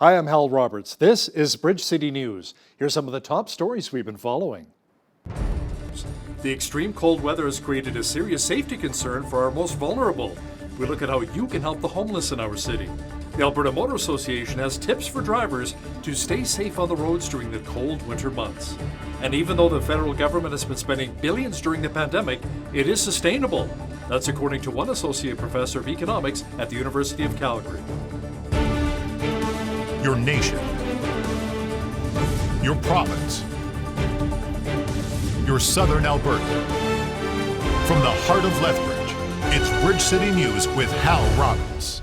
Hi, I'm Hal Roberts. This is Bridge City News. Here's some of the top stories we've been following. The extreme cold weather has created a serious safety concern for our most vulnerable. We look at how you can help the homeless in our city. The Alberta Motor Association has tips for drivers to stay safe on the roads during the cold winter months. And even though the federal government has been spending billions during the pandemic, it is sustainable. That's according to one associate professor of economics at the University of Calgary. Your nation, your province, your southern Alberta. From the heart of Lethbridge, it's Bridge City News with Hal Roberts.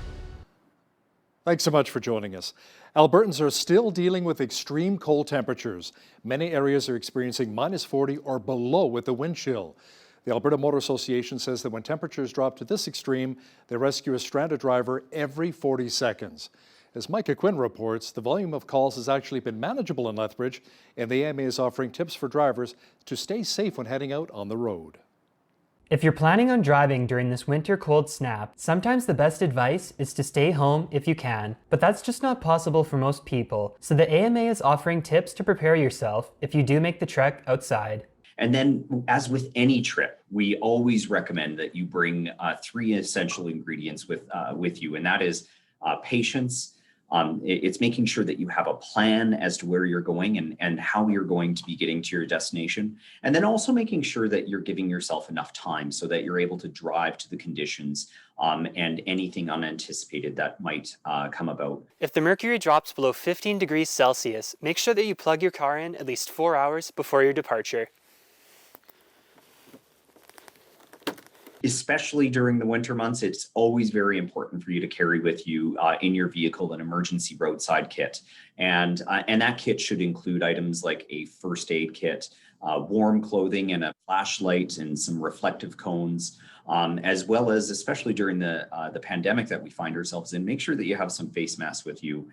Thanks so much for joining us. Albertans are still dealing with extreme cold temperatures. Many areas are experiencing -40 or below with the wind chill. The Alberta Motor Association says that when temperatures drop to this extreme, they rescue a stranded driver every 40 seconds. As Micah Quinn reports, the volume of calls has actually been manageable in Lethbridge, and the AMA is offering tips for drivers to stay safe when heading out on the road. If you're planning on driving during this winter cold snap, sometimes the best advice is to stay home if you can, but that's just not possible for most people. So the AMA is offering tips to prepare yourself if you do make the trek outside. And then, as with any trip, we always recommend that you bring 3 essential ingredients with you, and that is patience. It's making sure that you have a plan as to where you're going and how you're going to be getting to your destination. And then also making sure that you're giving yourself enough time so that you're able to drive to the conditions and anything unanticipated that might come about. If the mercury drops below 15 degrees Celsius, make sure that you plug your car in at least 4 hours before your departure. Especially during the winter months, it's always very important for you to carry with you in your vehicle an emergency roadside kit. And that kit should include items like a first aid kit, warm clothing and a flashlight and some reflective cones, as well as, especially during the pandemic that we find ourselves in, make sure that you have some face masks with you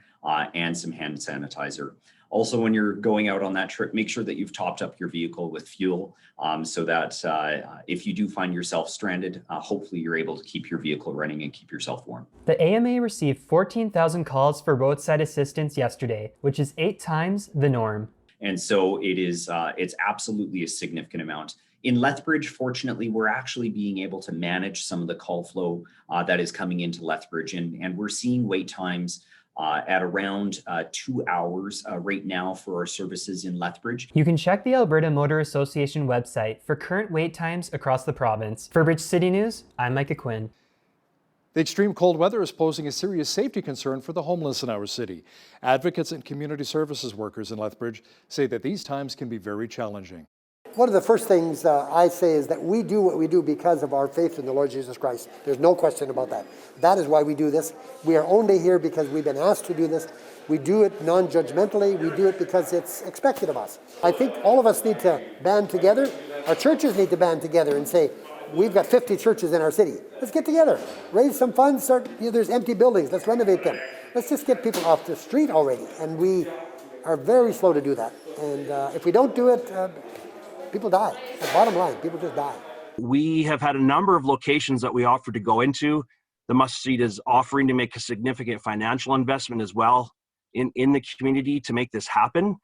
and some hand sanitizer. Also, when you're going out on that trip, make sure that you've topped up your vehicle with fuel so that if you do find yourself stranded, hopefully you're able to keep your vehicle running and keep yourself warm. The AMA received 14,000 calls for roadside assistance yesterday, which is 8 times the norm. And so it's absolutely a significant amount. In Lethbridge, fortunately, we're actually being able to manage some of the call flow that is coming into Lethbridge, and we're seeing wait times at around 2 hours right now for our services in Lethbridge. You can check the Alberta Motor Association website for current wait times across the province. For Bridge City News, I'm Micah Quinn. The extreme cold weather is posing a serious safety concern for the homeless in our city. Advocates and community services workers in Lethbridge say that these times can be very challenging. One of the first things I say is that we do what we do because of our faith in the Lord Jesus Christ. There's no question about that. That is why we do this. We are only here because we've been asked to do this. We do it non-judgmentally. We do it because it's expected of us. I think all of us need to band together. Our churches need to band together and say, we've got 50 churches in our city. Let's get together. Raise some funds. There's empty buildings. Let's renovate them. Let's just get people off the street already. And we are very slow to do that. And if we don't do it, people die. The bottom line, people just die. We have had a number of locations that we offered to go into. The Must Seat is offering to make a significant financial investment as well in the community to make this happen.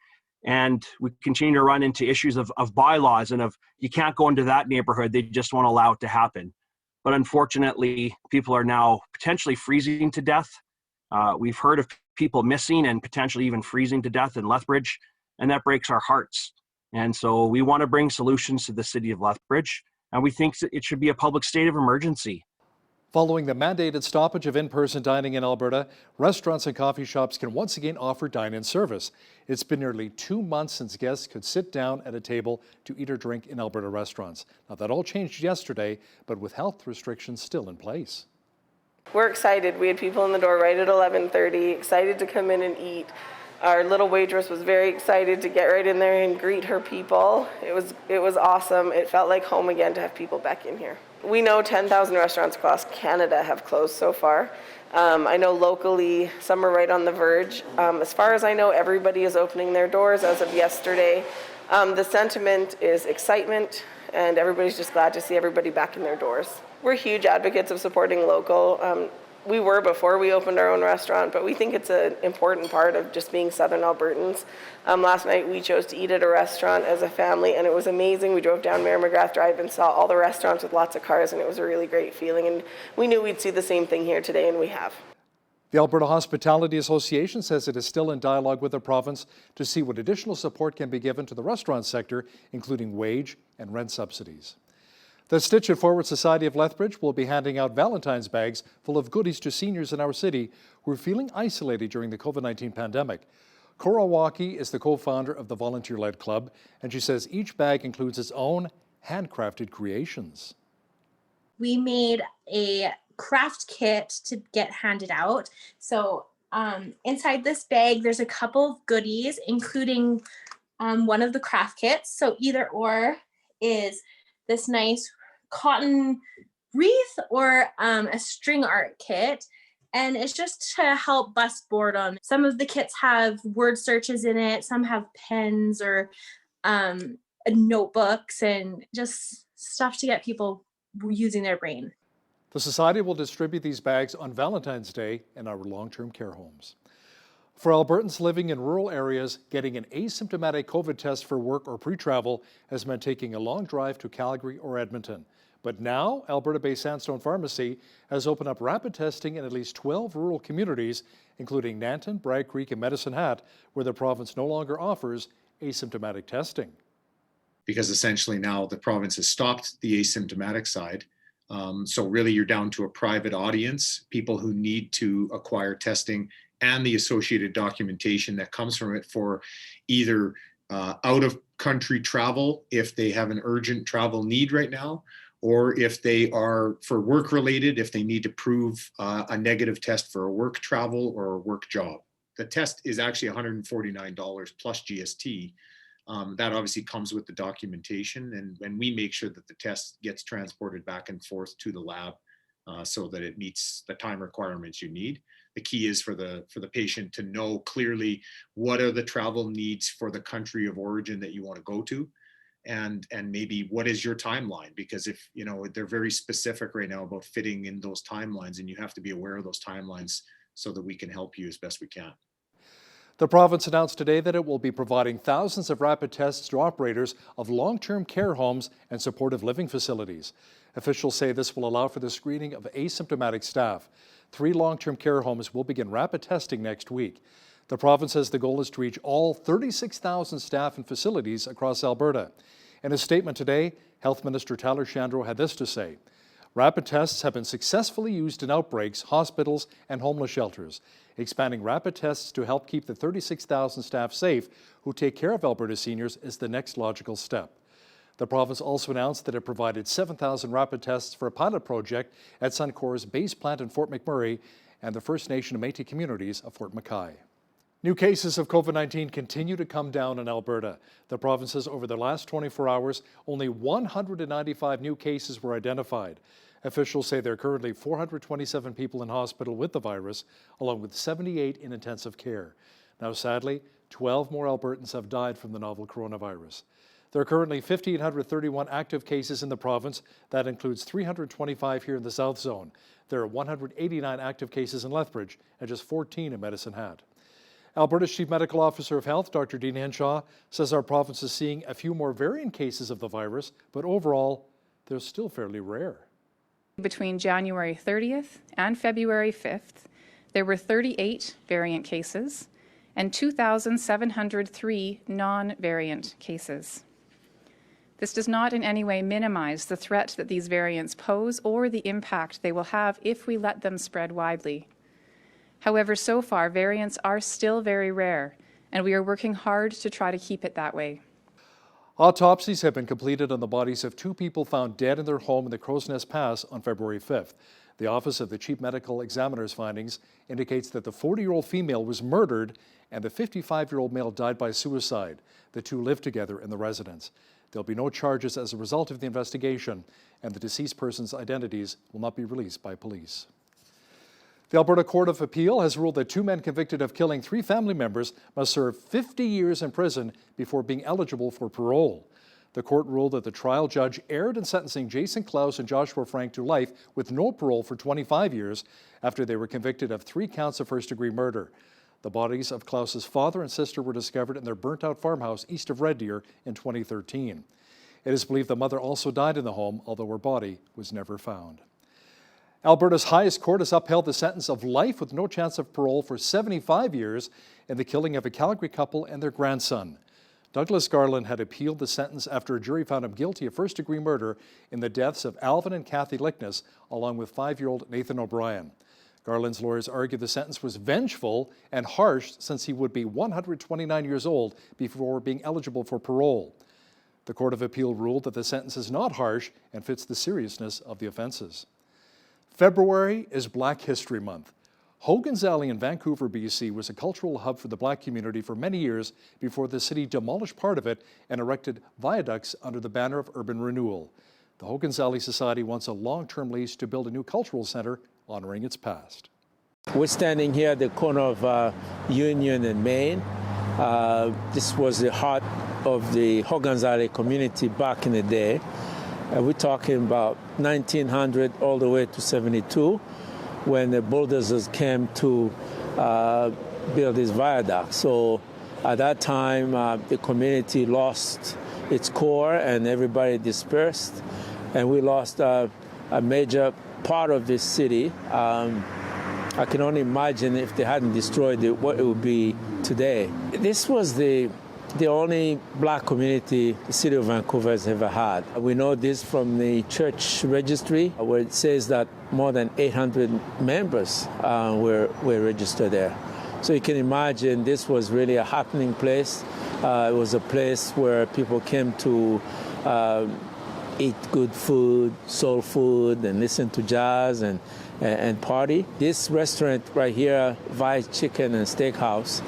And we continue to run into issues of bylaws and of you can't go into that neighborhood. They just won't allow it to happen. But unfortunately, people are now potentially freezing to death. We've heard of people missing and potentially even freezing to death in Lethbridge, and that breaks our hearts. And so we want to bring solutions to the city of Lethbridge, and we think that it should be a public state of emergency. Following the mandated stoppage of in-person dining in Alberta, restaurants and coffee shops can once again offer dine-in service. It's been nearly 2 months since guests could sit down at a table to eat or drink in Alberta restaurants. Now, that all changed yesterday, but with health restrictions still in place. We're excited. We had people in the door right at 11:30, excited to come in and eat. Our little waitress was very excited to get right in there and greet her people. It was awesome. It felt like home again to have people back in here. We know 10,000 restaurants across Canada have closed so far. I know locally some are right on the verge. As far as I know, everybody is opening their doors as of yesterday. The sentiment is excitement, and everybody's just glad to see everybody back in their doors. We're huge advocates of supporting local. we were before we opened our own restaurant, but we think it's an important part of just being Southern Albertans. Last night we chose to eat at a restaurant as a family, and it was amazing. We drove down Mayor McGrath Drive and saw all the restaurants with lots of cars, and it was a really great feeling. And we knew we'd see the same thing here today, and we have. The Alberta Hospitality Association says it is still in dialogue with the province to see what additional support can be given to the restaurant sector, including wage and rent subsidies. The Stitch It Forward Society of Lethbridge will be handing out Valentine's bags full of goodies to seniors in our city who are feeling isolated during the COVID-19 pandemic. Cora Walkie is the co-founder of the volunteer-led club, and she says each bag includes its own handcrafted creations. We made a craft kit to get handed out. So inside this bag, there's a couple of goodies, including one of the craft kits. So either or is this nice cotton wreath or a string art kit. And it's just to help bust boredom. Some of the kits have word searches in it. Some have pens or notebooks and just stuff to get people using their brain. The Society will distribute these bags on Valentine's Day in our long-term care homes. For Albertans living in rural areas, getting an asymptomatic COVID test for work or pre-travel has meant taking a long drive to Calgary or Edmonton. But now, Alberta-based Sandstone Pharmacy has opened up rapid testing in at least 12 rural communities, including Nanton, Bragg Creek, and Medicine Hat, where the province no longer offers asymptomatic testing. Because essentially now the province has stopped the asymptomatic side. So really you're down to a private audience, people who need to acquire testing and the associated documentation that comes from it for either out of country travel, if they have an urgent travel need right now, or if they are for work related, if they need to prove a negative test for a work travel or a work job. The test is actually $149 plus GST. That obviously comes with the documentation, and we make sure that the test gets transported back and forth to the lab so that it meets the time requirements you need. The key is for the patient to know clearly what are the travel needs for the country of origin that you want to go to, and maybe what is your timeline, because if you know they're very specific right now about fitting in those timelines, and you have to be aware of those timelines so that we can help you as best we can. The province announced today that it will be providing thousands of rapid tests to operators of long-term care homes and supportive living facilities. Officials say this will allow for the screening of asymptomatic staff. 3 long-term care homes will begin rapid testing next week. The province says the goal is to reach all 36,000 staff and facilities across Alberta. In a statement today, Health Minister Tyler Shandro had this to say: rapid tests have been successfully used in outbreaks, hospitals, and homeless shelters. Expanding rapid tests to help keep the 36,000 staff safe who take care of Alberta seniors is the next logical step. The province also announced that it provided 7,000 rapid tests for a pilot project at Suncor's base plant in Fort McMurray and the First Nation and Métis communities of Fort Mackay. New cases of COVID-19 continue to come down in Alberta. The province says over the last 24 hours, only 195 new cases were identified. Officials say there are currently 427 people in hospital with the virus, along with 78 in intensive care. Now, sadly, 12 more Albertans have died from the novel coronavirus. There are currently 1,531 active cases in the province. That includes 325 here in the South Zone. There are 189 active cases in Lethbridge and just 14 in Medicine Hat. Alberta's Chief Medical Officer of Health, Dr. Dean Henshaw, says our province is seeing a few more variant cases of the virus, but overall, they're still fairly rare. Between January 30th and February 5th, there were 38 variant cases and 2,703 non-variant cases. This does not in any way minimize the threat that these variants pose or the impact they will have if we let them spread widely. However, so far, variants are still very rare, and we are working hard to try to keep it that way. Autopsies have been completed on the bodies of 2 people found dead in their home in the Crow's Nest Pass on February 5th. The Office of the Chief Medical Examiner's findings indicates that the 40-year-old female was murdered and the 55-year-old male died by suicide. The 2 lived together in the residence. There'll be no charges as a result of the investigation, and the deceased person's identities will not be released by police. The Alberta Court of Appeal has ruled that 2 men convicted of killing 3 family members must serve 50 years in prison before being eligible for parole. The court ruled that the trial judge erred in sentencing Jason Klaus and Joshua Frank to life with no parole for 25 years after they were convicted of 3 counts of first-degree murder. The bodies of Klaus's father and sister were discovered in their burnt-out farmhouse east of Red Deer in 2013. It is believed the mother also died in the home, although her body was never found. Alberta's highest court has upheld the sentence of life with no chance of parole for 75 years in the killing of a Calgary couple and their grandson. Douglas Garland had appealed the sentence after a jury found him guilty of first-degree murder in the deaths of Alvin and Kathy Lickness, along with 5-year-old Nathan O'Brien. Garland's lawyers argued the sentence was vengeful and harsh since he would be 129 years old before being eligible for parole. The Court of Appeal ruled that the sentence is not harsh and fits the seriousness of the offenses. February is Black History Month. Hogan's Alley in Vancouver, BC was a cultural hub for the Black community for many years before the city demolished part of it and erected viaducts under the banner of urban renewal. The Hogan's Alley Society wants a long-term lease to build a new cultural center honoring its past. We're standing here at the corner of Union and Main. This was the heart of the Hogan's Alley community back in the day. We're talking about 1900 all the way to 72. When the bulldozers came to build this viaduct. So at that time, the community lost its core and everybody dispersed. And we lost a major part of this city. I can only imagine if they hadn't destroyed it, what it would be today. This was the only Black community the city of Vancouver has ever had. We know this from the church registry, where it says that more than 800 members were registered there. So you can imagine this was really a happening place. It was a place where people came to eat good food, soul food, and listen to jazz and party. This restaurant right here, Vice Chicken and Steakhouse,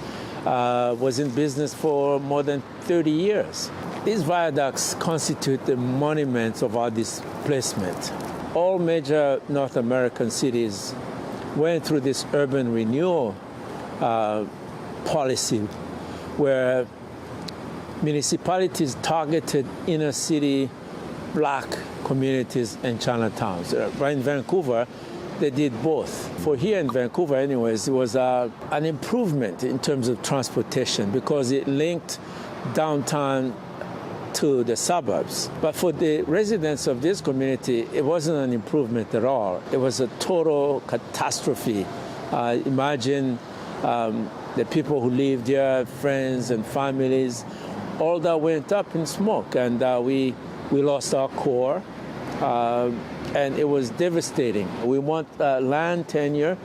was in business for more than 30 years. These viaducts constitute the monuments of our displacement. All major North American cities went through this urban renewal policy where municipalities targeted inner city Black communities and Chinatowns. Right in Vancouver, they did both. For here in Vancouver anyways, it was an improvement in terms of transportation because it linked downtown to the suburbs. But for the residents of this community, it wasn't an improvement at all. It was a total catastrophe. Imagine the people who lived here, friends and families, all that went up in smoke, and we lost our core. And it was devastating. We want land tenure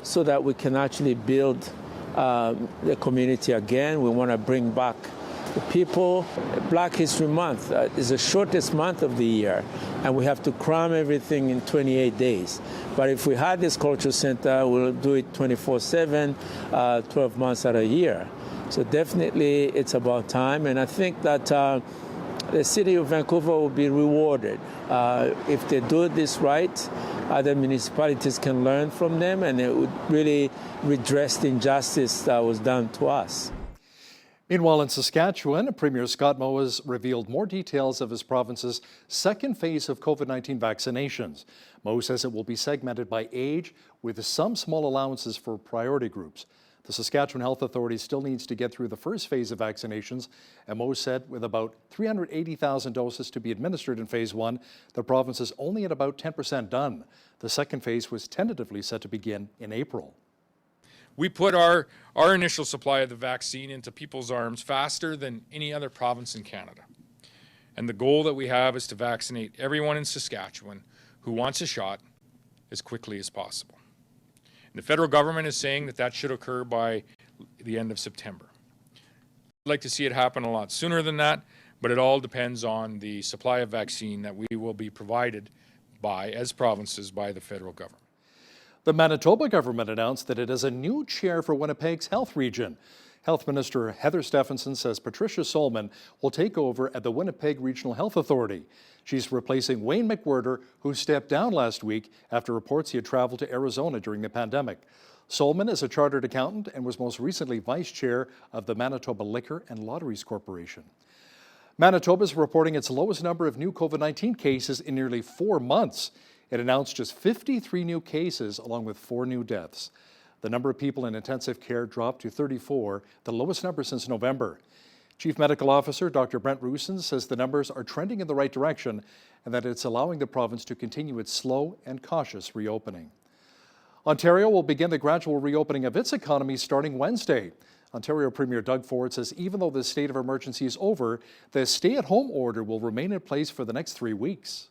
so that we can actually build the community again. We want to bring back the people. Black History Month is the shortest month of the year, and we have to cram everything in 28 days. But if we had this cultural center, we'll do it 24/7, 12 months out of a year. So definitely it's about time, and I think that the city of Vancouver will be rewarded. If they do this right, other municipalities can learn from them, and it would really redress the injustice that was done to us. Meanwhile, in Saskatchewan, Premier Scott Moe has revealed more details of his province's second phase of COVID-19 vaccinations. Moe says it will be segmented by age, with some small allowances for priority groups. The Saskatchewan Health Authority still needs to get through the first phase of vaccinations, and Moe said with about 380,000 doses to be administered in phase 1, the province is only at about 10% done. The second phase was tentatively set to begin in April. We put our initial supply of the vaccine into people's arms faster than any other province in Canada. And the goal that we have is to vaccinate everyone in Saskatchewan who wants a shot as quickly as possible. And the federal government is saying that that should occur by the end of September. I'd like to see it happen a lot sooner than that, but it all depends on the supply of vaccine that we will be provided by, as provinces, by the federal government. The Manitoba government announced that it has a new chair for Winnipeg's health region. Health Minister Heather Stephenson says Patricia Solman will take over at the Winnipeg Regional Health Authority. She's replacing Wayne McWhirter, who stepped down last week after reports he had traveled to Arizona during the pandemic. Solman is a chartered accountant and was most recently vice chair of the Manitoba Liquor and Lotteries Corporation. Manitoba is reporting its lowest number of new COVID-19 cases in nearly 4 months. It announced just 53 new cases along with 4 new deaths. The number of people in intensive care dropped to 34, the lowest number since November. Chief Medical Officer Dr. Brent Roussin says the numbers are trending in the right direction and that it's allowing the province to continue its slow and cautious reopening. Ontario will begin the gradual reopening of its economy starting Wednesday. Ontario Premier Doug Ford says even though the state of emergency is over, the stay-at-home order will remain in place for the next 3 weeks.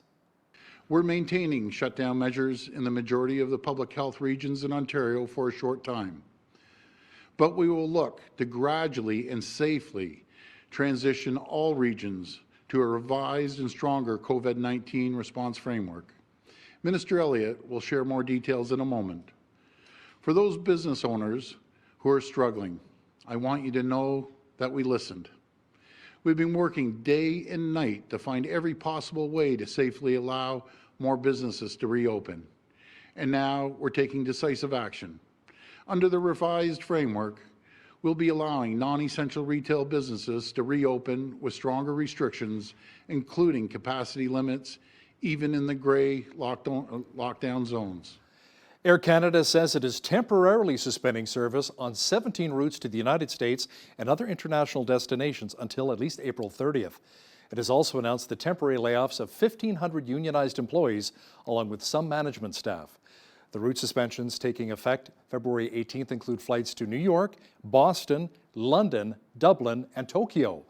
We're maintaining shutdown measures in the majority of the public health regions in Ontario for a short time. But we will look to gradually and safely transition all regions to a revised and stronger COVID-19 response framework. Minister Elliott will share more details in a moment. For those business owners who are struggling, I want you to know that we listened. We've been working day and night to find every possible way to safely allow more businesses to reopen. And now we're taking decisive action. Under the revised framework, we'll be allowing non-essential retail businesses to reopen with stronger restrictions, including capacity limits, even in the gray lockdown zones. Air Canada says it is temporarily suspending service on 17 routes to the United States and other international destinations until at least April 30th. It has also announced the temporary layoffs of 1,500 unionized employees, along with some management staff. The route suspensions taking effect February 18th include flights to New York, Boston, London, Dublin, and Tokyo.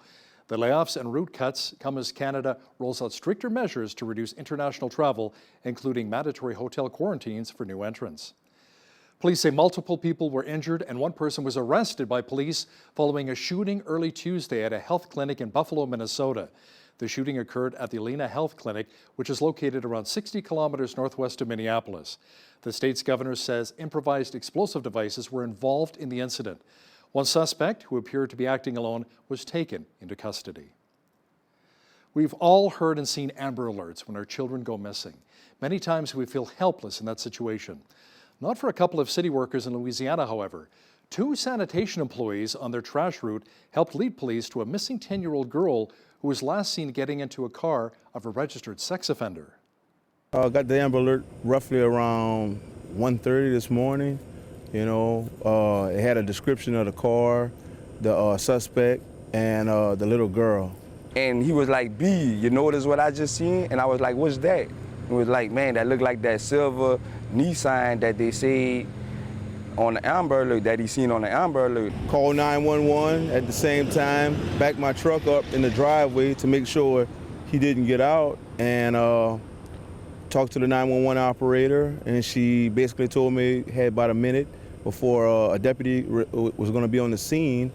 The layoffs and route cuts come as Canada rolls out stricter measures to reduce international travel, including mandatory hotel quarantines for new entrants. Police say multiple people were injured and one person was arrested by police following a shooting early Tuesday at a health clinic in Buffalo, Minnesota. The shooting occurred at the Alena Health Clinic, which is located around 60 kilometers northwest of Minneapolis. The state's governor says improvised explosive devices were involved in the incident. One suspect, who appeared to be acting alone, was taken into custody. We've all heard and seen Amber Alerts when our children go missing. Many times we feel helpless in that situation. Not for a couple of city workers in Louisiana, however. 2 sanitation employees on their trash route helped lead police to a missing 10-year-old girl who was last seen getting into a car of a registered sex offender. I got the Amber Alert roughly around 1:30 this morning. You know, it had a description of the car, the suspect, and the little girl. And he was like, B, you notice what I just seen? And I was like, what's that? It was like, man, that looked like that silver Nissan that they say on the Amber Alert, that he seen on the Amber Alert. Called 911 at the same time, backed my truck up in the driveway to make sure he didn't get out, and talked to the 911 operator, and she basically told me it had about a minute before a deputy was going to be on the scene.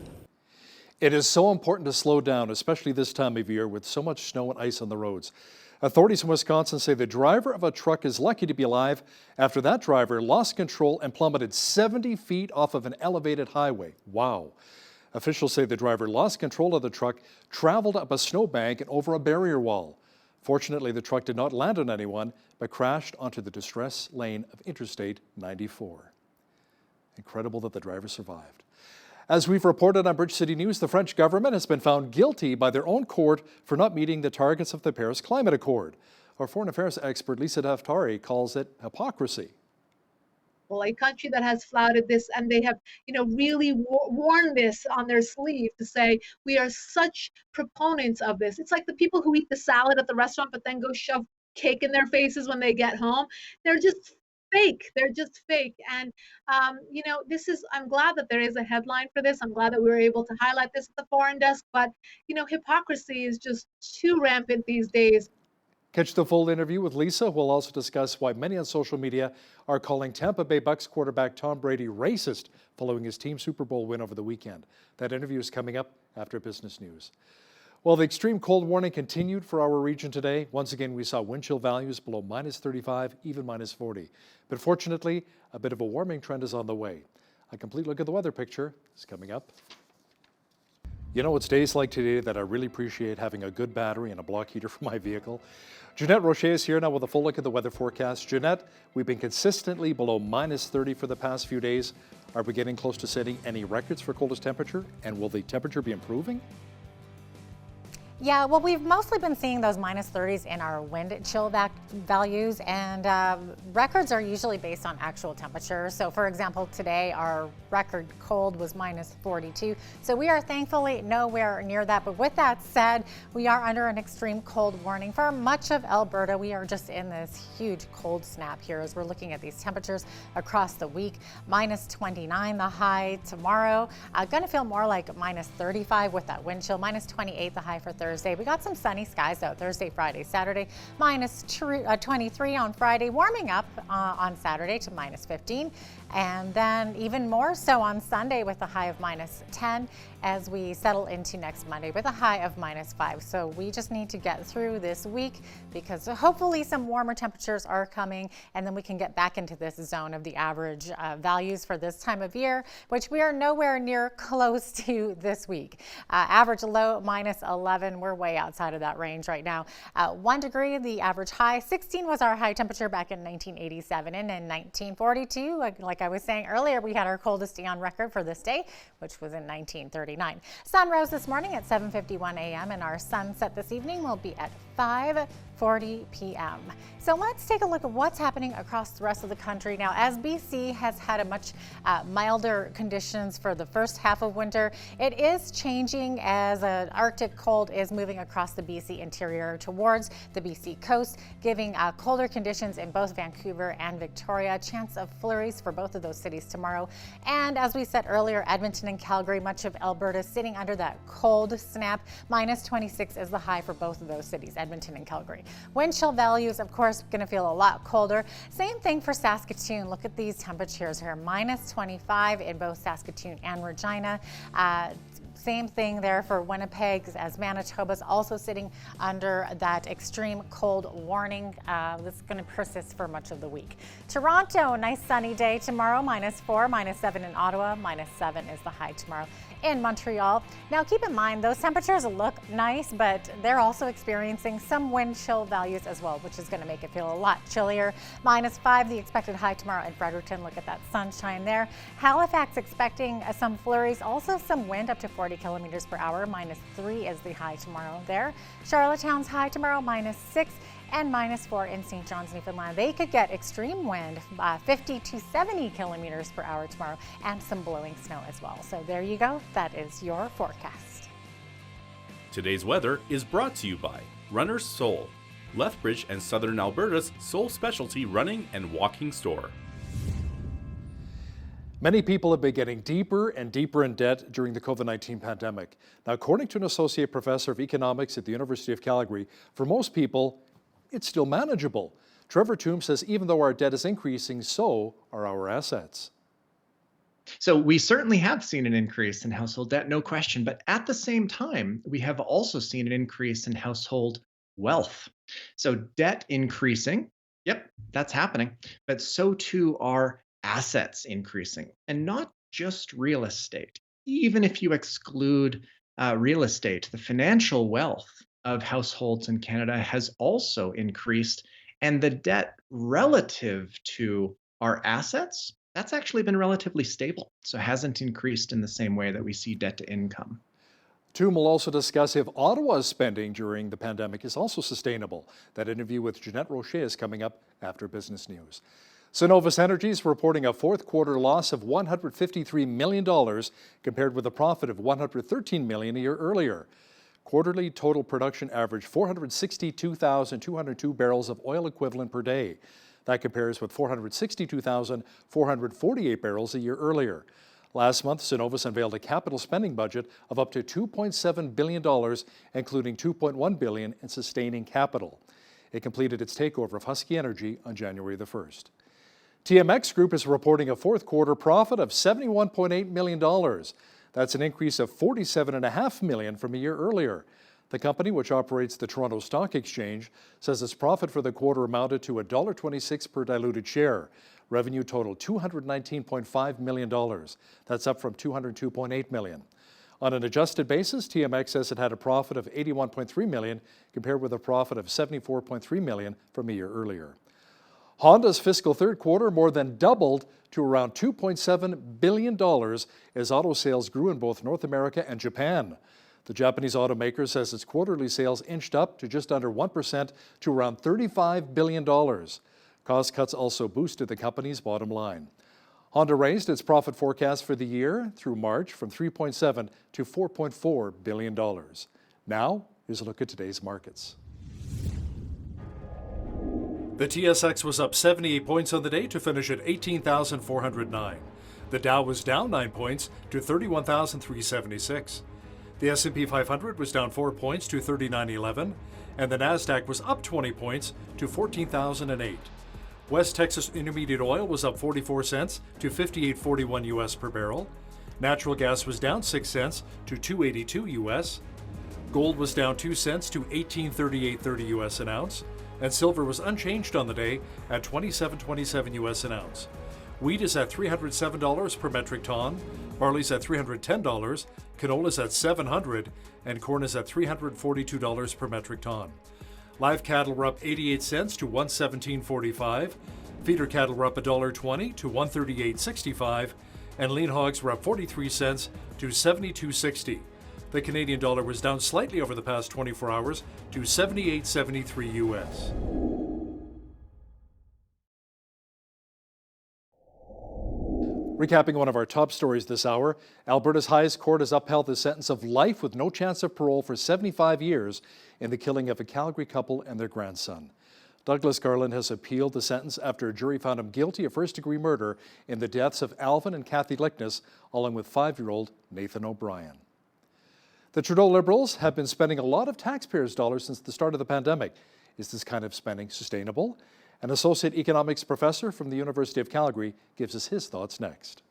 It is so important to slow down, especially this time of year with so much snow and ice on the roads. Authorities in Wisconsin say the driver of a truck is lucky to be alive after that driver lost control and plummeted 70 feet off of an elevated highway. Wow. Officials say the driver lost control of the truck, traveled up a snowbank and over a barrier wall. Fortunately, the truck did not land on anyone, but crashed onto the distress lane of Interstate 94. Incredible that the driver survived. As we've reported on Bridge City News, the French government has been found guilty by their own court for not meeting the targets of the Paris Climate Accord. Our foreign affairs expert Lisa Daftari calls it hypocrisy. Well, a country that has flouted this, and they have, really worn this on their sleeve to say we are such proponents of this. It's like the people who eat the salad at the restaurant but then go shove cake in their faces when they get home. They're just fake. They're just fake. And, I'm glad that there is a headline for this. I'm glad that we were able to highlight this at the Foreign Desk. But, hypocrisy is just too rampant these days. Catch the full interview with Lisa. We'll also discuss why many on social media are calling Tampa Bay Bucks quarterback Tom Brady racist following his team Super Bowl win over the weekend. That interview is coming up after business news. Well, the extreme cold warning continued for our region today. Once again, we saw wind chill values below -35, even -40. But fortunately, a bit of a warming trend is on the way. A complete look at the weather picture is coming up. It's days like today that I really appreciate having a good battery and a block heater for my vehicle. Jeanette Rocher is here now with a full look at the weather forecast. Jeanette, we've been consistently below -30 for the past few days. Are we getting close to setting any records for coldest temperature? And will the temperature be improving? Yeah, well, we've mostly been seeing those minus 30s in our wind chill values, and records are usually based on actual temperature. So, for example, today our record cold was minus 42. So we are thankfully nowhere near that. But with that said, we are under an extreme cold warning for much of Alberta. We are just in this huge cold snap here as we're looking at these temperatures across the week. Minus 29 the high tomorrow. Going to feel more like minus 35 with that wind chill. Minus 28 the high for Thursday. We got some sunny skies out Thursday, Friday, Saturday. Minus 23 on Friday, warming up on Saturday to minus 15. And then even more so on Sunday with a high of minus 10 as we settle into next Monday with a high of minus 5. So we just need to get through this week because hopefully some warmer temperatures are coming and then we can get back into this zone of the average values for this time of year, which we are nowhere near close to this week. Average low minus 11. We're way outside of that range right now. 1 degree, the average high. 16 was our high temperature back in 1987, and in 1942, like I was saying earlier, we had our coldest day on record for this day, which was in 1939. Sun rose this morning at 7:51 a.m. and our sunset this evening will be at 5:40 p.m. So let's take a look at what's happening across the rest of the country now. As BC has had a much milder conditions for the first half of winter, it is changing as an Arctic cold is moving across the BC interior towards the BC coast, giving colder conditions in both Vancouver and Victoria. Chance of flurries for both of those cities tomorrow. And as we said earlier, Edmonton and Calgary, much of Alberta sitting under that cold snap. Minus 26 is the high for both of those cities, Edmonton and Calgary. Wind chill values, of course, going to feel a lot colder. Same thing for Saskatoon. Look at these temperatures here. Minus 25 in both Saskatoon and Regina. Same thing there for Winnipeg, as Manitoba's also sitting under that extreme cold warning. This is going to persist for much of the week. Toronto, nice sunny day tomorrow. Minus 4, minus 7 in Ottawa. Minus 7 is the high tomorrow in Montreal. Now keep in mind those temperatures look nice, but they're also experiencing some wind chill values as well, which is going to make it feel a lot chillier. Minus 5 the expected high tomorrow in Fredericton. Look at that sunshine there. Halifax expecting some flurries, also some wind up to 40 kilometers per hour. Minus 3 is the high tomorrow there. Charlottetown's high tomorrow minus 6. And minus 4 in St. John's, Newfoundland. They could get extreme wind, 50 to 70 kilometers per hour tomorrow, and some blowing snow as well. So there you go. That is your forecast. Today's weather is brought to you by Runner's Soul, Lethbridge and Southern Alberta's sole specialty running and walking store. Many people have been getting deeper and deeper in debt during the COVID-19 pandemic. Now, according to an associate professor of economics at the University of Calgary, for most people, it's still manageable. Trevor Toome says even though our debt is increasing, so are our assets. So we certainly have seen an increase in household debt, no question. But at the same time, we have also seen an increase in household wealth. So debt increasing, yep, that's happening. But so too are assets increasing, and not just real estate. Even if you exclude real estate, the financial wealth of households in Canada has also increased, and the debt relative to our assets, that's actually been relatively stable. So it hasn't increased in the same way that we see debt to income. Toome will also discuss if Ottawa's spending during the pandemic is also sustainable. That interview with Jeanette Rocher is coming up after Business News. Synovus Energy is reporting a fourth quarter loss of $153 million compared with a profit of $113 million a year earlier. Quarterly total production averaged 462,202 barrels of oil equivalent per day. That compares with 462,448 barrels a year earlier. Last month, Synovus unveiled a capital spending budget of up to $2.7 billion, including $2.1 billion in sustaining capital. It completed its takeover of Husky Energy on January the 1st. TMX Group is reporting a fourth quarter profit of $71.8 million. That's an increase of $47.5 million from a year earlier. The company, which operates the Toronto Stock Exchange, says its profit for the quarter amounted to $1.26 per diluted share. Revenue totaled $219.5 million. That's up from $202.8 million. On an adjusted basis, TMX says it had a profit of $81.3 million compared with a profit of $74.3 million from a year earlier. Honda's fiscal third quarter more than doubled to around $2.7 billion as auto sales grew in both North America and Japan. The Japanese automaker says its quarterly sales inched up to just under 1% to around $35 billion. Cost cuts also boosted the company's bottom line. Honda raised its profit forecast for the year through March from $3.7 to $4.4 billion. Now, here's a look at today's markets. The TSX was up 78 points on the day to finish at 18,409. The Dow was down 9 points to 31,376. The S&P 500 was down 4 points to 3911, and the Nasdaq was up 20 points to 14,008. West Texas Intermediate oil was up 44 cents to 58.41 US per barrel. Natural gas was down 6 cents to 2.82 US. Gold was down 2 cents to 18.3830 US an ounce, and silver was unchanged on the day at 27.27 US an ounce. Wheat is at $307 per metric ton, barley's at $310, canola's at $700, and corn is at $342 per metric ton. Live cattle were up 88 cents to $117.45, feeder cattle were up $1.20 to $138.65, and lean hogs were up 43 cents to $72.60. The Canadian dollar was down slightly over the past 24 hours to 78.73 US. Recapping one of our top stories this hour, Alberta's highest court has upheld the sentence of life with no chance of parole for 75 years in the killing of a Calgary couple and their grandson. Douglas Garland has appealed the sentence after a jury found him guilty of first-degree murder in the deaths of Alvin and Kathy Lickness, along with 5-year-old Nathan O'Brien. The Trudeau Liberals have been spending a lot of taxpayers' dollars since the start of the pandemic. Is this kind of spending sustainable? An associate economics professor from the University of Calgary gives us his thoughts next.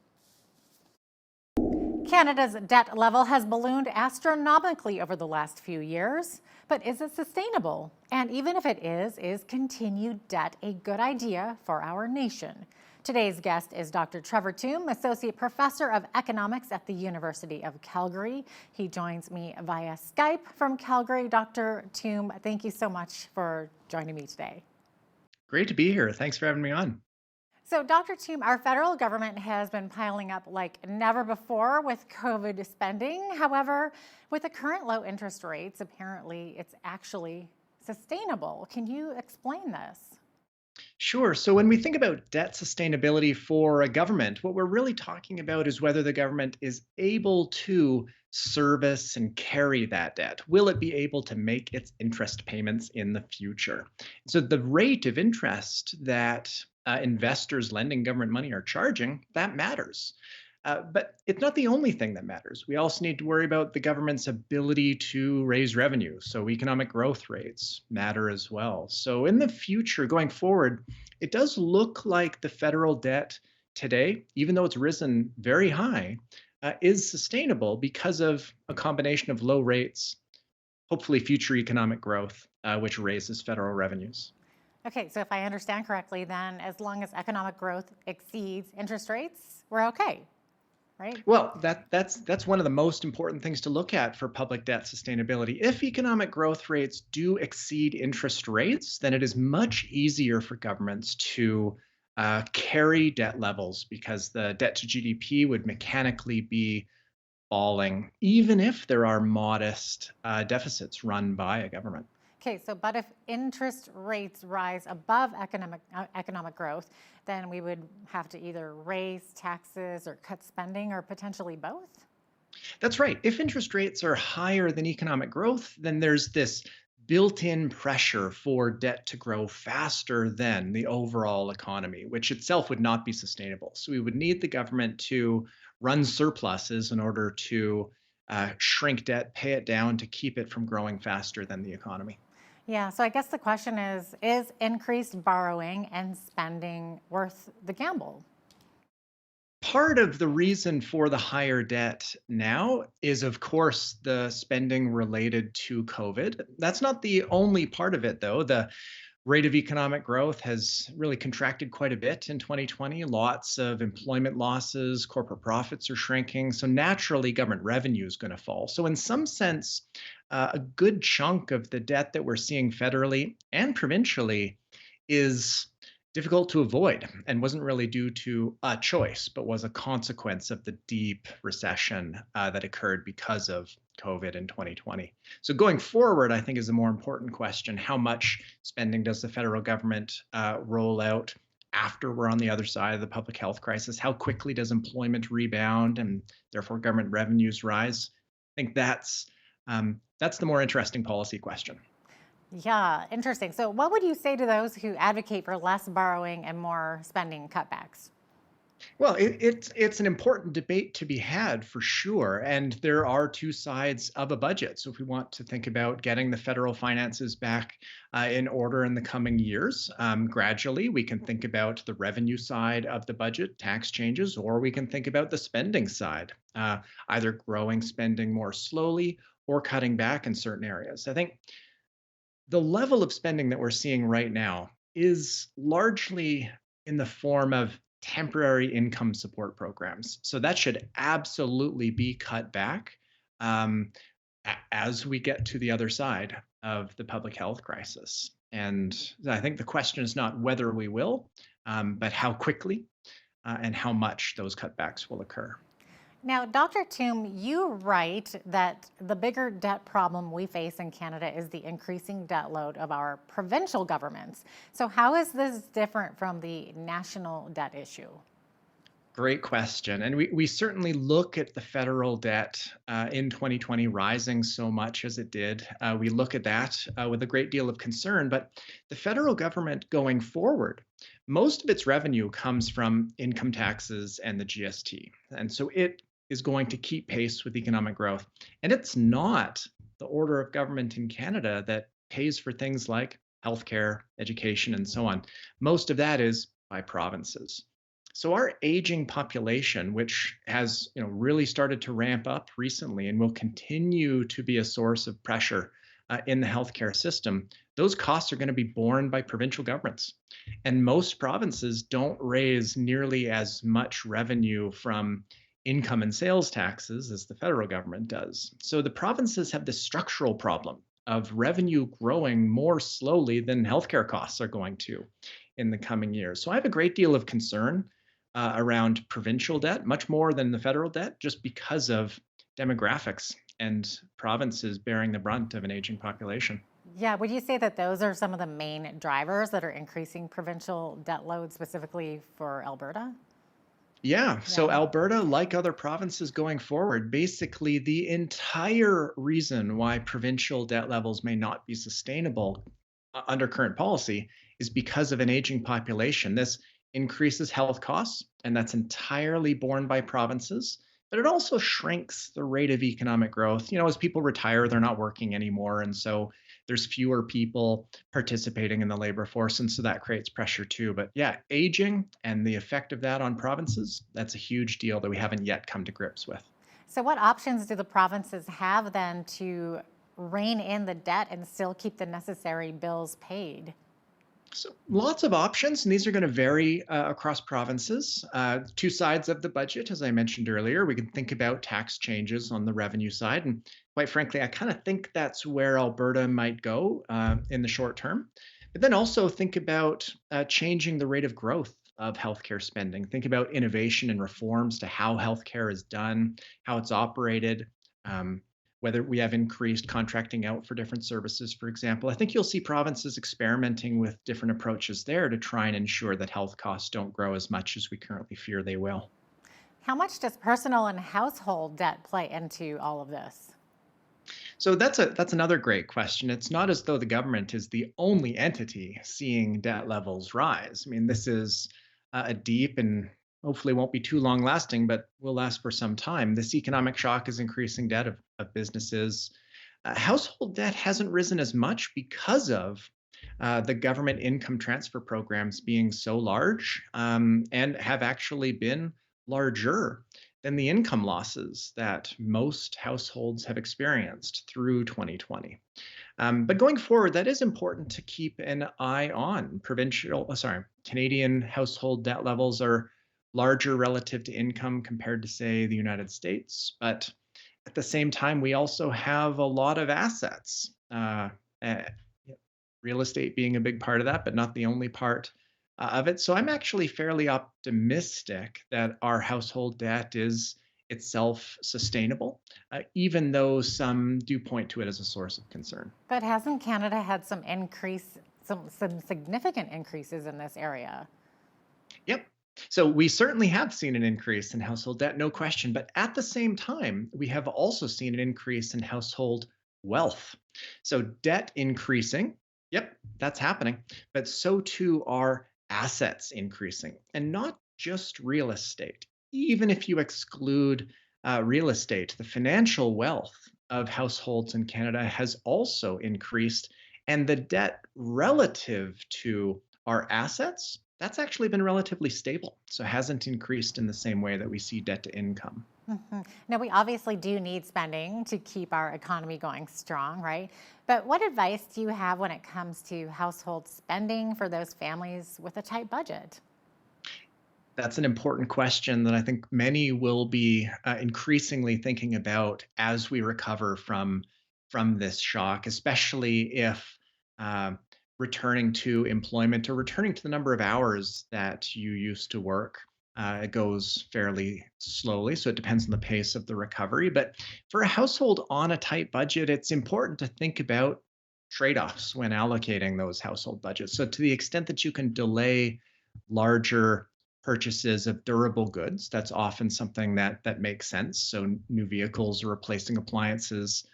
Canada's debt level has ballooned astronomically over the last few years, but is it sustainable? And even if it is continued debt a good idea for our nation? Today's guest is Dr. Trevor Tombe, Associate Professor of Economics at the University of Calgary. He joins me via Skype from Calgary. Dr. Tombe, thank you so much for joining me today. Great to be here. Thanks for having me on. So, Dr. Tombe, our federal government has been piling up like never before with COVID spending. However, with the current low interest rates, apparently it's actually sustainable. Can you explain this? Sure. So when we think about debt sustainability for a government, what we're really talking about is whether the government is able to service and carry that debt. Will it be able to make its interest payments in the future? So the rate of interest that investors lending government money are charging, that matters. But it's not the only thing that matters. We also need to worry about the government's ability to raise revenue. So economic growth rates matter as well. So in the future, going forward, it does look like the federal debt today, even though it's risen very high, is sustainable because of a combination of low rates, hopefully future economic growth, which raises federal revenues. Okay, so if I understand correctly, then as long as economic growth exceeds interest rates, we're okay. Right. Well, that's one of the most important things to look at for public debt sustainability. If economic growth rates do exceed interest rates, then it is much easier for governments to carry debt levels because the debt to GDP would mechanically be falling, even if there are modest deficits run by a government. Okay, so but if interest rates rise above economic growth, then we would have to either raise taxes or cut spending or potentially both? That's right. If interest rates are higher than economic growth, then there's this built-in pressure for debt to grow faster than the overall economy, which itself would not be sustainable. So we would need the government to run surpluses in order to shrink debt, pay it down to keep it from growing faster than the economy. Yeah, so I guess the question is increased borrowing and spending worth the gamble? Part of the reason for the higher debt now is, of course, the spending related to COVID. That's not the only part of it, though. The rate of economic growth has really contracted quite a bit in 2020. Lots of employment losses, corporate profits are shrinking. So naturally, government revenue is going to fall. So in some sense, a good chunk of the debt that we're seeing federally and provincially is difficult to avoid and wasn't really due to a choice, but was a consequence of the deep recession that occurred because of COVID in 2020. So going forward, I think is a more important question. How much spending does the federal government roll out after we're on the other side of the public health crisis? How quickly does employment rebound and therefore government revenues rise? I think that's the more interesting policy question. Yeah, interesting. So what would you say to those who advocate for less borrowing and more spending cutbacks? Well, it's an important debate to be had for sure. And there are two sides of a budget. So if we want to think about getting the federal finances back in order in the coming years, gradually, we can think about the revenue side of the budget, tax changes, or we can think about the spending side, either growing spending more slowly or cutting back in certain areas. I think the level of spending that we're seeing right now is largely in the form of temporary income support programs. So that should absolutely be cut back as we get to the other side of the public health crisis. And I think the question is not whether we will, but how quickly and how much those cutbacks will occur. Now, Dr. Toom, you write that the bigger debt problem we face in Canada is the increasing debt load of our provincial governments. So how is this different from the national debt issue? Great question. And we certainly look at the federal debt in 2020 rising so much as it did. We look at that with a great deal of concern. But the federal government going forward, most of its revenue comes from income taxes and the GST. And so it is going to keep pace with economic growth. And it's not the order of government in Canada that pays for things like healthcare, education, and so on. Most of that is by provinces. So our aging population, which has really started to ramp up recently and will continue to be a source of pressure in the healthcare system, those costs are going to be borne by provincial governments. And most provinces don't raise nearly as much revenue from income and sales taxes as the federal government does. So the provinces have this structural problem of revenue growing more slowly than healthcare costs are going to in the coming years. So I have a great deal of concern around provincial debt, much more than the federal debt, just because of demographics and provinces bearing the brunt of an aging population. Yeah, would you say that those are some of the main drivers that are increasing provincial debt load specifically for Alberta? Yeah, so Alberta, like other provinces going forward, basically the entire reason why provincial debt levels may not be sustainable under current policy is because of an aging population. This increases health costs, and that's entirely borne by provinces. But it also shrinks the rate of economic growth. As people retire, they're not working anymore. And so there's fewer people participating in the labor force. And so that creates pressure too. But yeah, aging and the effect of that on provinces, that's a huge deal that we haven't yet come to grips with. So what options do the provinces have then to rein in the debt and still keep the necessary bills paid? So lots of options, and these are going to vary across provinces. Two sides of the budget, as I mentioned earlier. We can think about tax changes on the revenue side. And quite frankly, I kind of think that's where Alberta might go in the short term. But then also think about changing the rate of growth of healthcare spending. Think about innovation and reforms to how healthcare is done, how it's operated, whether we have increased contracting out for different services, for example. I think you'll see provinces experimenting with different approaches there to try and ensure that health costs don't grow as much as we currently fear they will. How much does personal and household debt play into all of this? So that's another great question. It's not as though the government is the only entity seeing debt levels rise. I mean, this is a deep and hopefully won't be too long lasting, but will last for some time. This economic shock is increasing debt of businesses. Household debt hasn't risen as much because of the government income transfer programs being so large and have actually been larger than the income losses that most households have experienced through 2020. But going forward, that is important to keep an eye on. Canadian household debt levels are larger relative to income compared to, say, the United States. But at the same time, we also have a lot of assets, real estate being a big part of that, but not the only part of it. So I'm actually fairly optimistic that our household debt is itself sustainable, even though some do point to it as a source of concern. But hasn't Canada had some significant increases in this area? Yep. So we certainly have seen an increase in household debt, no question. But at the same time, we have also seen an increase in household wealth. So debt increasing, yep, that's happening. But so too are assets increasing, and not just real estate. Even if you exclude real estate, the financial wealth of households in Canada has also increased. And the debt relative to our assets, that's actually been relatively stable. So it hasn't increased in the same way that we see debt to income. Now, we obviously do need spending to keep our economy going strong, right? But what advice do you have when it comes to household spending for those families with a tight budget? That's an important question that I think many will be increasingly thinking about as we recover from this shock, especially if returning to employment or returning to the number of hours that you used to work. It goes fairly slowly, so it depends on the pace of the recovery. But for a household on a tight budget, it's important to think about trade-offs when allocating those household budgets. So to the extent that you can delay larger purchases of durable goods, that's often something that makes sense. So new vehicles or replacing appliances,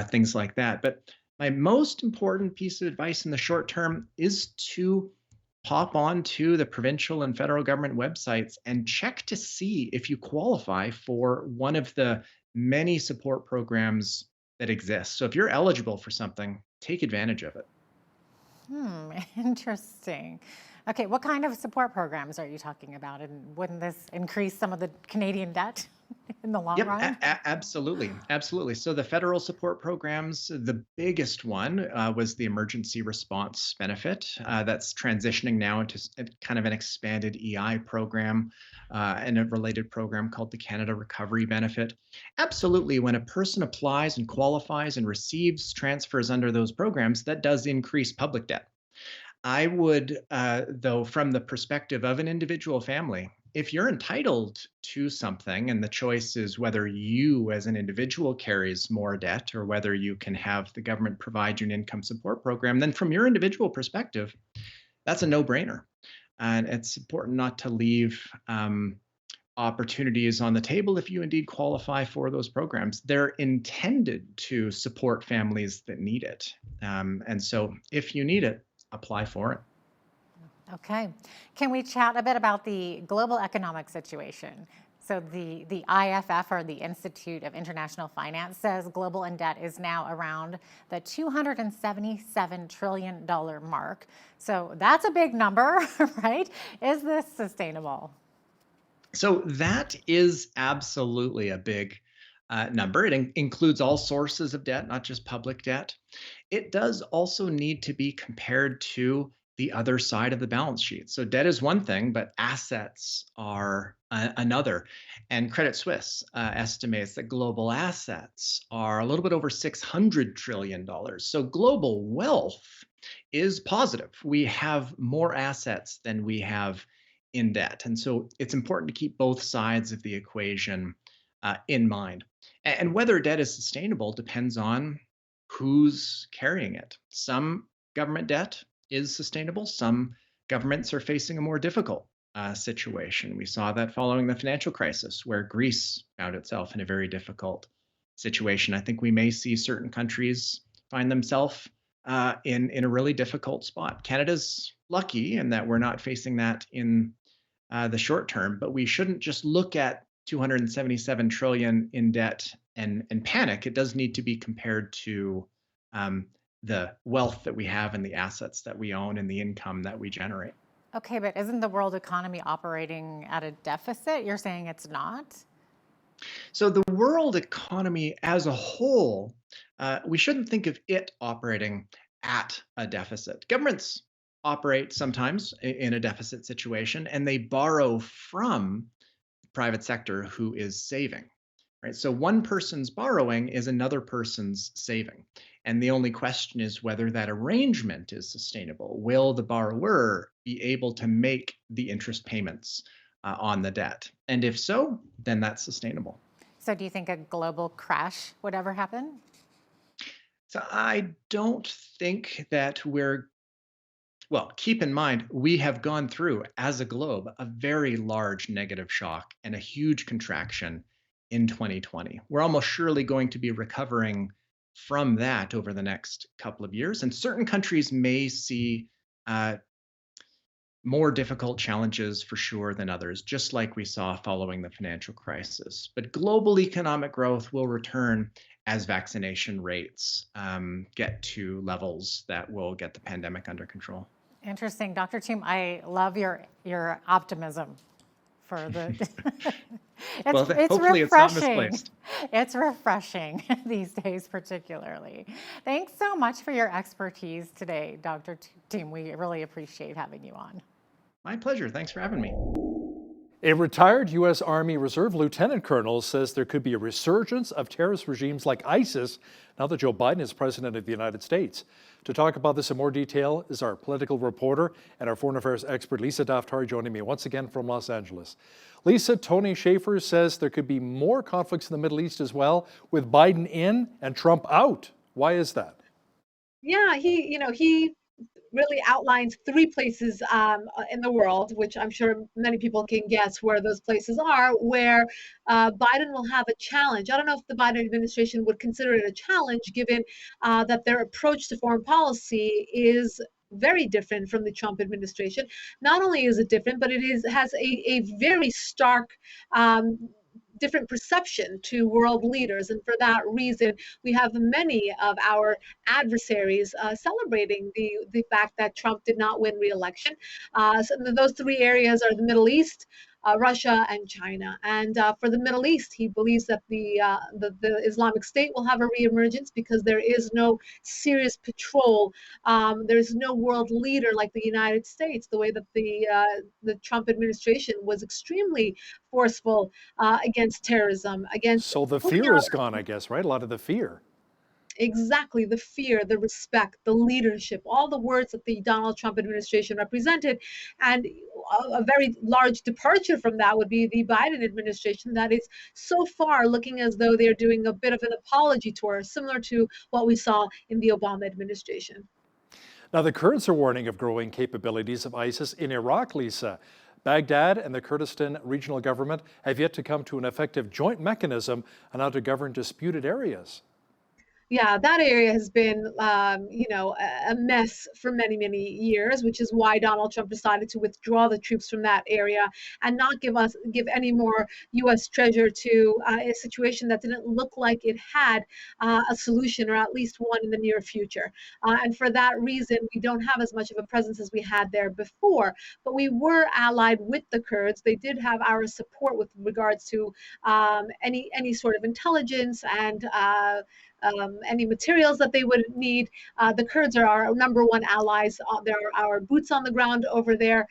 things like that. But my most important piece of advice in the short term is to pop onto the provincial and federal government websites and check to see if you qualify for one of the many support programs that exist. So if you're eligible for something, take advantage of it. Interesting. Okay, what kind of support programs are you talking about? And wouldn't this increase some of the Canadian debt in the long run? Absolutely. Absolutely. So the federal support programs, the biggest one was the emergency response benefit. That's transitioning now into kind of an expanded EI program and a related program called the Canada Recovery Benefit. Absolutely. When a person applies and qualifies and receives transfers under those programs, that does increase public debt. I would, though, from the perspective of an individual family, if you're entitled to something and the choice is whether you as an individual carries more debt or whether you can have the government provide you an income support program, then from your individual perspective, that's a no-brainer. And it's important not to leave opportunities on the table if you indeed qualify for those programs. They're intended to support families that need it. And so if you need it, apply for it. Okay. Can we chat a bit about the global economic situation? So the IFF, or the Institute of International Finance, says global debt is now around the $277 trillion mark. So that's a big number, right? Is this sustainable? So that is absolutely a big number. It includes all sources of debt, not just public debt. It does also need to be compared to the other side of the balance sheet. So debt is one thing, but assets are another. And Credit Suisse estimates that global assets are a little bit over $600 trillion. So global wealth is positive. We have more assets than we have in debt. And so it's important to keep both sides of the equation in mind. And whether debt is sustainable depends on who's carrying it. Some government debt is sustainable. Some governments are facing a more difficult situation. We saw that following the financial crisis, where Greece found itself in a very difficult situation. I think we may see certain countries find themselves in a really difficult spot. Canada's lucky in that we're not facing that in the short term, but we shouldn't just look at 277 trillion in debt and panic. It does need to be compared to the wealth that we have and the assets that we own and the income that we generate. Okay, but isn't the world economy operating at a deficit? You're saying it's not? So the world economy as a whole, we shouldn't think of it operating at a deficit. Governments operate sometimes in a deficit situation, and they borrow from the private sector who is saving. Right? So one person's borrowing is another person's saving. And the only question is whether that arrangement is sustainable. Will the borrower be able to make the interest payments on the debt? And if so, then that's sustainable. So do you think a global crash would ever happen? So I don't think that well, keep in mind, we have gone through, as a globe, a very large negative shock and a huge contraction in 2020. We're almost surely going to be recovering from that over the next couple of years. And certain countries may see more difficult challenges for sure than others, just like we saw following the financial crisis. But global economic growth will return as vaccination rates get to levels that will get the pandemic under control. Interesting. Dr. Thiem, I love your optimism for the it's hopefully it's not refreshing. misplaced. It's refreshing these days, particularly. Thanks so much for your expertise today, Dr. Thiem. We really appreciate having you on. My pleasure. Thanks for having me. A retired U.S. Army Reserve Lieutenant Colonel says there could be a resurgence of terrorist regimes like ISIS now that Joe Biden is president of the United States. To talk about this in more detail is our political reporter and our foreign affairs expert, Lisa Daftari, joining me once again from Los Angeles. Lisa, Tony Schaefer says there could be more conflicts in the Middle East as well, with Biden in and Trump out. Why is that? Yeah, he really outlines 3 places in the world, which I'm sure many people can guess where those places are, where Biden will have a challenge. I don't know if the Biden administration would consider it a challenge, given that their approach to foreign policy is very different from the Trump administration. Not only is it different, but it has a very stark different perception to world leaders. And for that reason, we have many of our adversaries celebrating the fact that Trump did not win re-election. So those 3 areas are the Middle East, Russia, and China. And for the Middle East, he believes that the Islamic State will have a reemergence because there is no serious patrol. There's no world leader like the United States, the way that the Trump administration was extremely forceful against terrorism, against. So the fear is gone, I guess, right? A lot of the fear. Exactly, the fear, the respect, the leadership, all the words that the Donald Trump administration represented. And a very large departure from that would be the Biden administration that is so far looking as though they're doing a bit of an apology tour, similar to what we saw in the Obama administration. Now, the Kurds are warning of growing capabilities of ISIS in Iraq, Lisa. Baghdad and the Kurdistan regional government have yet to come to an effective joint mechanism on how to govern disputed areas. Yeah, that area has been, a mess for many, many years, which is why Donald Trump decided to withdraw the troops from that area and not give any more U.S. treasure to a situation that didn't look like it had a solution, or at least one in the near future. And for that reason, we don't have as much of a presence as we had there before. But we were allied with the Kurds. They did have our support with regards to any sort of intelligence and any materials that they would need. The Kurds are our #1 allies. They're our boots on the ground over there.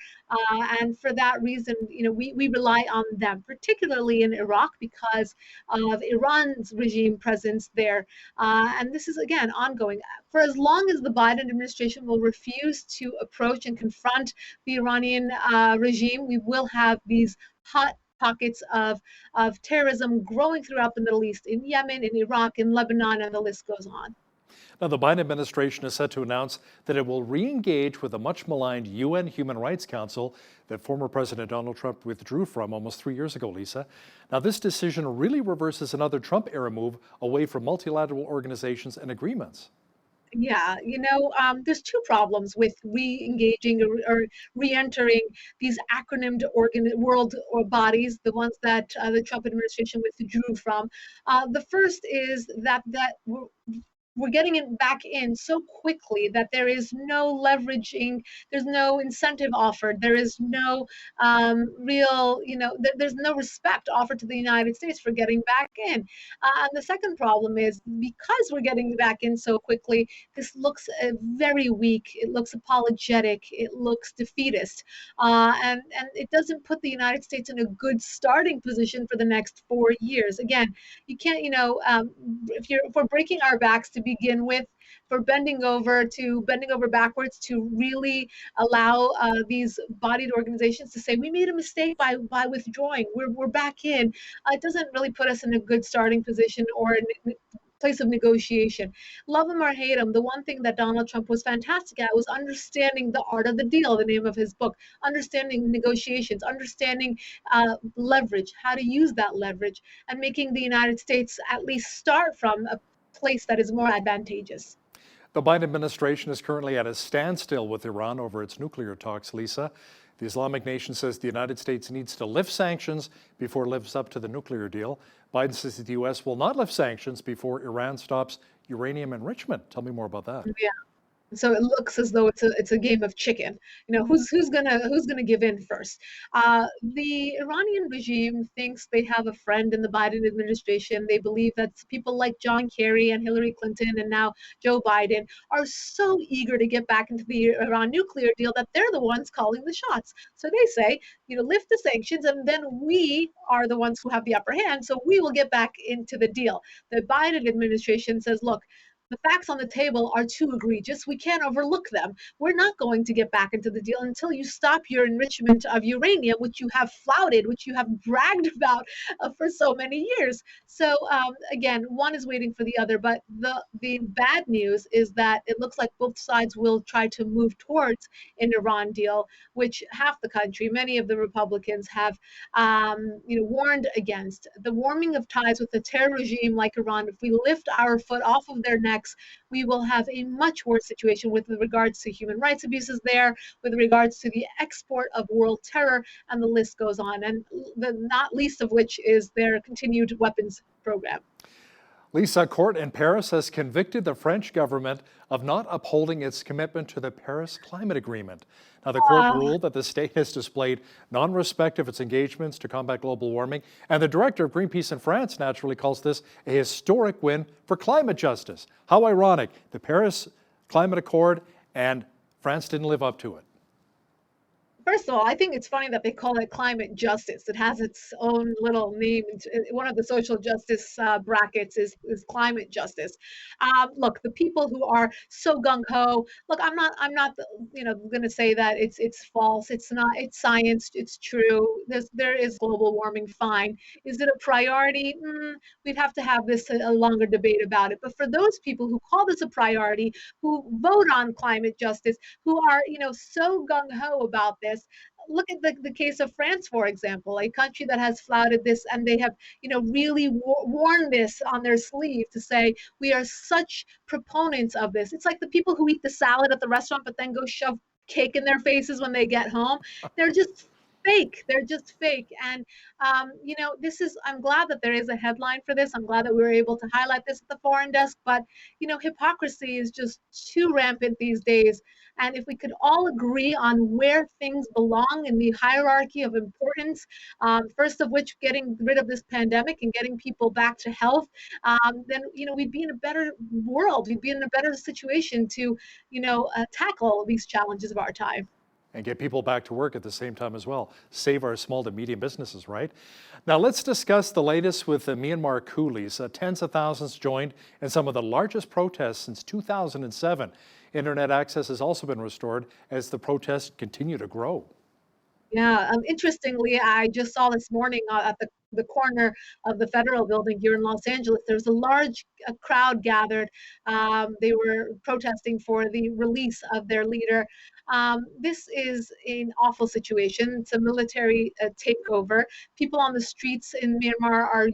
And for that reason, we rely on them, particularly in Iraq, because of Iran's regime presence there. And this is, again, ongoing. For as long as the Biden administration will refuse to approach and confront the Iranian regime, we will have these hot pockets of terrorism growing throughout the Middle East, in Yemen, in Iraq, in Lebanon, and the list goes on. Now, the Biden administration is set to announce that it will re-engage with the much-maligned UN Human Rights Council that former President Donald Trump withdrew from almost 3 years ago, Lisa. Now, this decision really reverses another Trump-era move away from multilateral organizations and agreements. Yeah, there's 2 problems with re-engaging or re-entering these acronymed world or bodies, the ones that the Trump administration withdrew from. The first is that we're getting it back in so quickly that there is no leveraging, there's no incentive offered, there is no real, there's no respect offered to the United States for getting back in. And the second problem is, because we're getting back in so quickly, this looks very weak, it looks apologetic, it looks defeatist, and it doesn't put the United States in a good starting position for the next 4 years. Again, you can't, if we're breaking our backs to begin with, for bending over backwards to really allow these bodied organizations to say we made a mistake by withdrawing. We're back in. It doesn't really put us in a good starting position or a place of negotiation. Love him or hate him, the one thing that Donald Trump was fantastic at was understanding the art of the deal, the name of his book, understanding negotiations, understanding leverage, how to use that leverage, and making the United States at least start from a place that is more advantageous. The Biden administration is currently at a standstill with Iran over its nuclear talks, Lisa. The Islamic nation says the United States needs to lift sanctions before it lives up to the nuclear deal. Biden says the U.S. will not lift sanctions before Iran stops uranium enrichment. Tell me more about that. Yeah. So it looks as though it's a game of chicken. Who's gonna give in first? The Iranian regime thinks they have a friend in the Biden administration. They believe that people like John Kerry and Hillary Clinton and now Joe Biden are so eager to get back into the Iran nuclear deal that they're the ones calling the shots. So they say, lift the sanctions, and then we are the ones who have the upper hand. So we will get back into the deal. The Biden administration says, look, the facts on the table are too egregious. We can't overlook them. We're not going to get back into the deal until you stop your enrichment of uranium, which you have flouted, which you have bragged about for so many years. So again, one is waiting for the other. But the bad news is that it looks like both sides will try to move towards an Iran deal, which half the country, many of the Republicans have warned against. The warming of ties with a terror regime like Iran, if we lift our foot off of their necks, we will have a much worse situation with regards to human rights abuses there, with regards to the export of world terror, and the list goes on. And not least of which is their continued weapons program. Lisa, a court in Paris has convicted the French government of not upholding its commitment to the Paris Climate Agreement. Now, the court ruled that the state has displayed non-respect of its engagements to combat global warming, and the director of Greenpeace in France naturally calls this a historic win for climate justice. How ironic, the Paris Climate Accord, and France didn't live up to it. First of all, I think it's funny that they call it climate justice. It has its own little name. One of the social justice brackets is climate justice. Look, the people who are so gung ho. Look, I'm not going to say that it's false. It's not. It's science. It's true. There is global warming. Fine. Is it a priority? We'd have to have this a longer debate about it. But for those people who call this a priority, who vote on climate justice, who are so gung ho about this. Look at the case of France, for example, a country that has flouted this, and they have really worn this on their sleeve to say we are such proponents of this. It's like the people who eat the salad at the restaurant but then go shove cake in their faces when they get home. They're just fake. They're just fake. And I'm glad that there is a headline for this. I'm glad that we were able to highlight this at the Foreign Desk. But hypocrisy is just too rampant these days. And if we could all agree on where things belong in the hierarchy of importance, first of which getting rid of this pandemic and getting people back to health, then we'd be in a better world. We'd be in a better situation to tackle these challenges of our time. And get people back to work at the same time as well. Save our small to medium businesses, right? Now let's discuss the latest with the Myanmar coolies. Tens of thousands joined in some of the largest protests since 2007. Internet access has also been restored as the protests continue to grow. Yeah, interestingly, I just saw this morning at the corner of the federal building here in Los Angeles, there was a large crowd gathered. They were protesting for the release of their leader. This is an awful situation. It's a military takeover. People on the streets in Myanmar are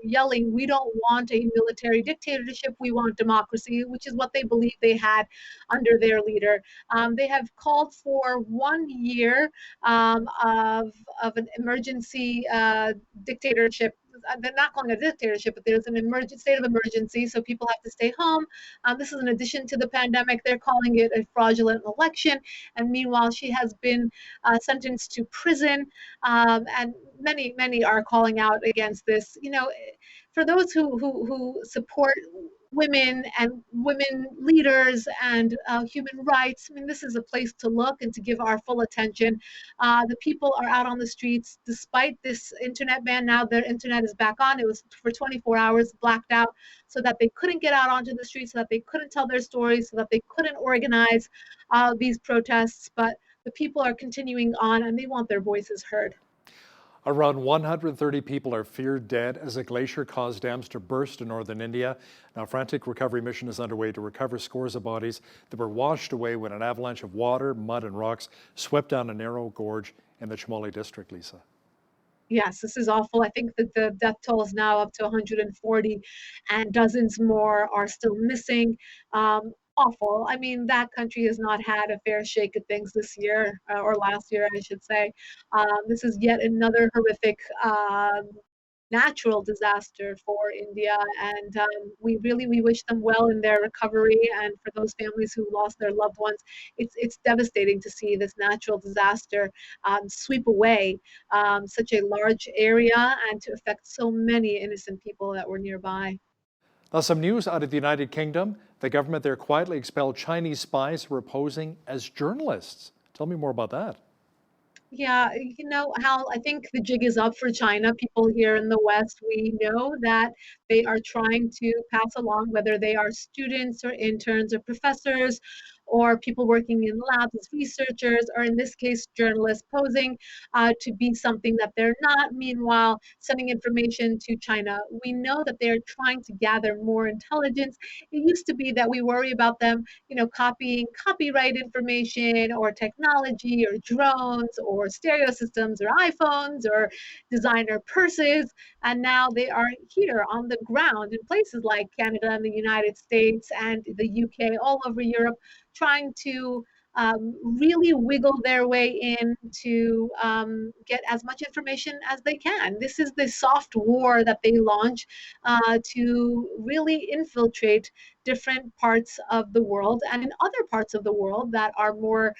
yelling, we don't want a military dictatorship, we want democracy, which is what they believe they had under their leader. They have called for 1 year of an emergency dictatorship. They're not calling it a dictatorship, but there's an state of emergency, so people have to stay home. This is in addition to the pandemic. They're calling it a fraudulent election, and meanwhile, she has been sentenced to prison, and many are calling out against this. For those who support women and women leaders and human rights. I mean, this is a place to look and to give our full attention. The people are out on the streets despite this internet ban. Now their internet is back on. It was for 24 hours blacked out so that they couldn't get out onto the streets, so that they couldn't tell their stories, so that they couldn't organize these protests. But the people are continuing on and they want their voices heard. Around 130 people are feared dead as a glacier caused dams to burst in northern India. Now, a frantic recovery mission is underway to recover scores of bodies that were washed away when an avalanche of water, mud, and rocks swept down a narrow gorge in the Chamoli district, Lisa. Yes, this is awful. I think that the death toll is now up to 140 and dozens more are still missing. Awful. I mean, that country has not had a fair shake of things this year, or last year, I should say. This is yet another horrific natural disaster for India, and we wish them well in their recovery. And for those families who lost their loved ones, it's devastating to see this natural disaster sweep away such a large area and to affect so many innocent people that were nearby. Now, some news out of the United Kingdom. The government there quietly expelled Chinese spies who were posing as journalists. Tell me more about that. Yeah, you know, Hal, I think the jig is up for China. People here in the West, we know that they are trying to pass along, whether they are students or interns or professors or people working in labs as researchers, or in this case, journalists posing to be something that they're not, meanwhile sending information to China. We know that they're trying to gather more intelligence. It used to be that we worry about them, you know, copying copyright information or technology or drones or stereo systems or iPhones or designer purses. And now they are here on the ground in places like Canada and the United States and the UK, all over Europe, trying to really wiggle their way in to get as much information as they can. This is the soft war that they launch to really infiltrate different parts of the world, and in other parts of the world that are more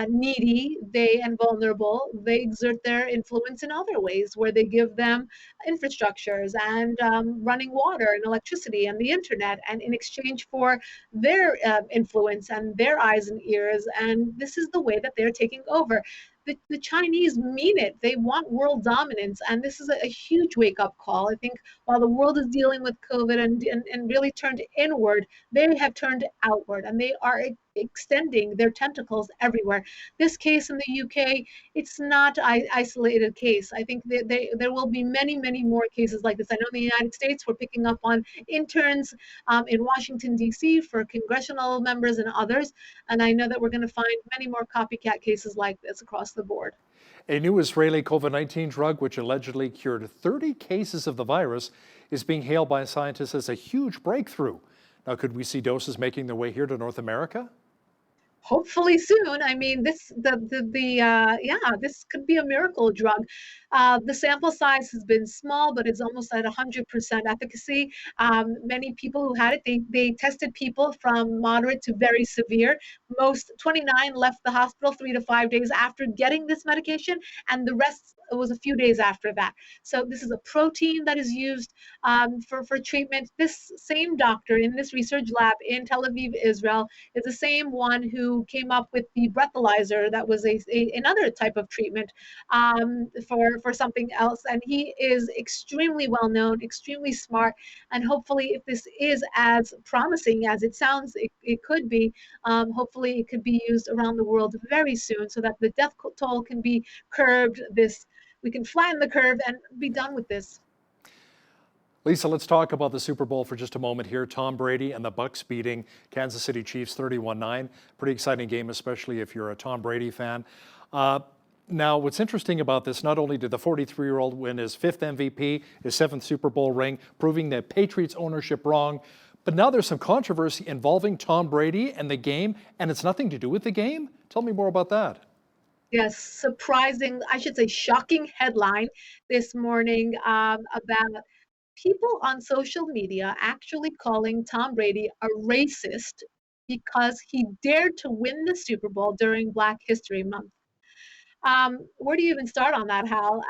needy and vulnerable, they exert their influence in other ways, where they give them infrastructures and running water and electricity and the internet, and in exchange for their influence and their eyes and ears. And this is the way that they're taking over. The Chinese mean it. They want world dominance. And this is a huge wake-up call. I think while the world is dealing with COVID and really turned inward, they have turned outward, and they are extending their tentacles everywhere. This case in the UK, it's not an isolated case. I think there will be many, many more cases like this. I know in the United States, we're picking up on interns in Washington, D.C. for congressional members and others. And I know that we're going to find many more copycat cases like this across the board. A new Israeli COVID-19 drug, which allegedly cured 30 cases of the virus, is being hailed by scientists as a huge breakthrough. Now, could we see doses making their way here to North America? Hopefully soon. I mean, this could be a miracle drug. The sample size has been small, but it's almost at 100% efficacy. Many people who had it, they tested people from moderate to very severe. Most 29 left the hospital 3 to 5 days after getting this medication, and the rest was a few days after that. So this is a protein that is used for treatment. This same doctor in this research lab in Tel Aviv, Israel, is the same one who came up with the breathalyzer that was another type of treatment for something else. And he is extremely well known, extremely smart, and hopefully, if this is as promising as it sounds it could be, hopefully it could be used around the world very soon, so that the death toll can be curbed. We can flatten the curve and be done with this. Lisa, let's talk about the Super Bowl for just a moment here. Tom Brady and the Bucs beating Kansas City Chiefs 31-9. Pretty exciting game, especially if you're a Tom Brady fan. Now, what's interesting about this, not only did the 43-year-old win his 5th MVP, his 7th Super Bowl ring, proving the Patriots ownership wrong, but now there's some controversy involving Tom Brady and the game, and it's nothing to do with the game? Tell me more about that. Yes, surprising, I should say shocking headline this morning about people on social media actually calling Tom Brady a racist because he dared to win the Super Bowl during Black History Month. Where do you even start on that, Hal?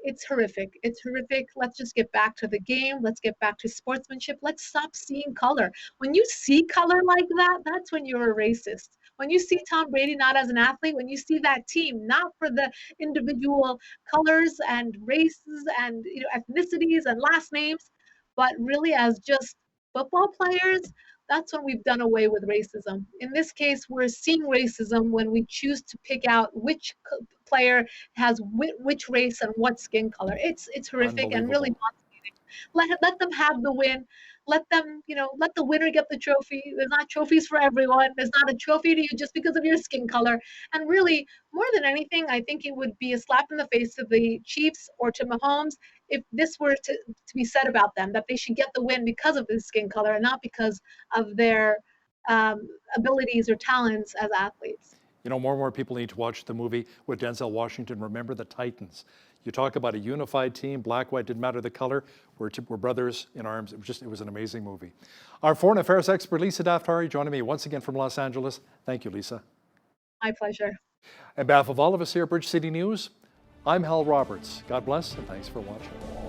it's horrific. It's horrific. Let's just get back to the game. Let's get back to sportsmanship. Let's stop seeing color. When you see color like that, that's when you're a racist. When you see Tom Brady not as an athlete, when you see that team not for the individual colors and races and ethnicities and last names, but really as just football players, that's when we've done away with racism. In this case, we're seeing racism when we choose to pick out which player has which race and what skin color. It's horrific and really not. Let them have the win. Let them, let the winner get the trophy. There's not trophies for everyone. There's not a trophy to you just because of your skin color. And really, more than anything, I think it would be a slap in the face to the Chiefs or to Mahomes if this were to be said about them, that they should get the win because of their skin color and not because of their abilities or talents as athletes. More and more people need to watch the movie with Denzel Washington, Remember the Titans. You talk about a unified team, black, white, didn't matter the color. We're brothers in arms. It was an amazing movie. Our foreign affairs expert, Lisa Daftari, joining me once again from Los Angeles. Thank you, Lisa. My pleasure. On behalf of all of us here at Bridge City News, I'm Hal Roberts. God bless and thanks for watching.